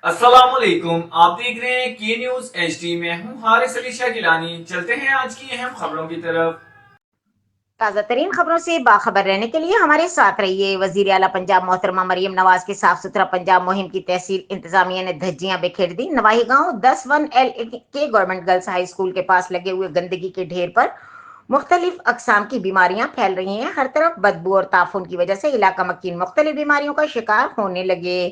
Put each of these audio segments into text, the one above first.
अस्सलामुअलैकुम, आप देख रहे हैं के न्यूज HD में हूं हारिस अली शाह गिलानी। चलते हैं आज की अहम खबरों की तरफ। ताजा तरीन खबरों से बाखबर रहने के लिए हमारे साथ रहिए। वजीर आला पंजाब मोहतरमा मरियम नवाज के साफ सुथरा पंजाब मुहिम की तहसील इंतजामिया ने धज्जियां बिखेर दी। नवाही गांव 10-1L के गवर्नमेंट गर्ल्स हाई स्कूल के पास लगे हुए गंदगी के ढेर पर मुख्तलिफ अकसाम की बीमारियां फैल रही हैं। हर तरफ बदबू और ताफुन की वजह से इलाका मक्कीन मुख्तलिफ बीमारियों का शिकार होने लगे।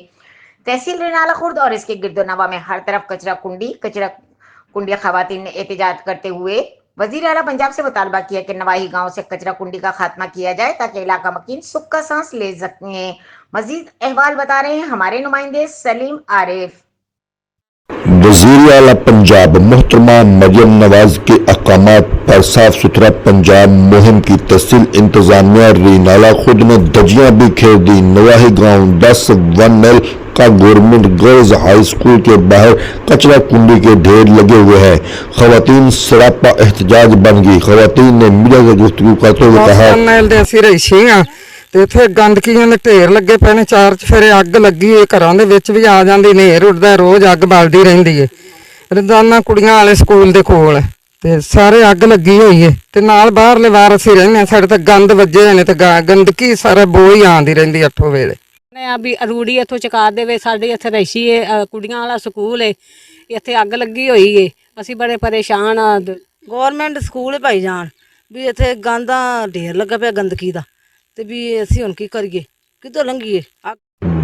तहसील रेनाला खुर्द और इसके गिरदोनवा में हर तरफ कचरा कुंडिया खवातीन ने एहतजाज करते हुए वजीर आला पंजाब से मुतालबा किया कि नवाही गांव से कचरा कुंडी का खात्मा किया जाए ताकि इलाका मकीन सुख का सांस ले सकें। मजीद अहवाल बता रहे हैं हमारे नुमाइंदे सलीम आरिफ। वज़ीर आला पंजाब मोहतरमा मरियम नवाज के अहकामात पर साफ सुथरा पंजाब मुहिम की तहसील इंतजामिया रेनाला खुद ने धज्जियां बिखेर दी। नवाही गांव 10-1L का गवर्नमेंट गर्ल्स हाई स्कूल के बाहर कचरा कुंडी के ढेर लगे हुए हैं। खवातीन सरापा एहतजाज बन गई। खवातीन ने मीडिया से गुफ्तगू करते हुए कहा ਤੇ ਇੱਥੇ ਗੰਦਗੀਆਂ ਦੇ ਢੇਰ ਲੱਗੇ ਪਏ ਨੇ। ਚਾਰ ਚਫੇਰੇ ਅੱਗ ਲੱਗੀ ਏ, ਘਰਾਂ ਦੇ ਵਿੱਚ ਵੀ ਆ ਜਾਂਦੀ, ਨੇਰ ਉੱਡਦਾ, ਰੋਜ਼ ਅੱਗ ਬਲਦੀ ਰਹਿੰਦੀ ਏ। ਰੋਜ਼ਾਨਾ ਕੁੜੀਆਂ ਵਾਲੇ ਸਕੂਲ ਦੇ ਕੋਲ ਤੇ ਸਾਰੇ ਅੱਗ ਲੱਗੀ ਹੋਈ ਏ ਤੇ ਨਾਲ ਬਾਹਰਲੇ ਵਾਰ ਅਸੀਂ ਰਹਿੰਦੇ। ਸਾਡੇ ਤਾਂ ਗੰਦ ਵੱਜੇ ਹੋਏ ਨੇ ਤੇ ਗੰਦਗੀ ਸਾਰਾ ਬੋਈ ਆਉਂਦੀ ਰਹਿੰਦੀ 8 ਵੇਲੇ। ਆ ਵੀ ਅਰੂੜੀ ਇੱਥੋਂ ਚਕਾ ਦੇਵੇ। ਸਾਡੇ ਇੱਥੇ ਰੈਸ਼ੀ ਏ, ਕੁੜੀਆਂ ਵਾਲਾ ਸਕੂਲ ਏ, ਇੱਥੇ ਅੱਗ ਲੱਗੀ ਹੋਈ ਏ। ਅਸੀਂ ਬੜੇ ਪਰੇਸ਼ਾਨ ਆ। ਗੌਰਮੈਂਟ ਸਕੂਲ ਭਾਈ ਜਾਣ ਵੀ ਇੱਥੇ ਗੰਦਾ ਢੇਰ ਲੱਗਾ ਪਿਆ ਗੰਦਗੀ ਦਾ ਤੇ ਵੀ ਅਸੀਂ ਹੁਣ ਕੀ ਕਰੀਏ, ਕਿੱਧਰ ਲੰਘੀਏ।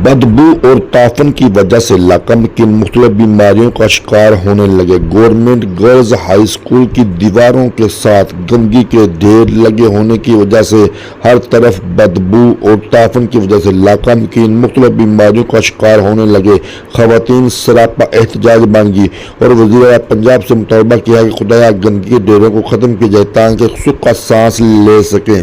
बदबू और ताफन की वजह से इलाका में किन मुख्तलिफ बीमारियों का शिकार होने लगे। गवर्नमेंट गर्ल्स हाई स्कूल की दीवारों के साथ गंदगी के ढेर लगे होने की वजह से हर तरफ बदबू और ताफन की वजह से इलाका में किन मुख्तलिफ बीमारियों का शिकार होने लगे। खवातीन सरापा एहतजाज बन गई और वज़ीर पंजाब से मुतालबा किया कि खुदाया गंदगी के ढेरों को ख़त्म किया जाए ताकि सुख का सांस ले सकें।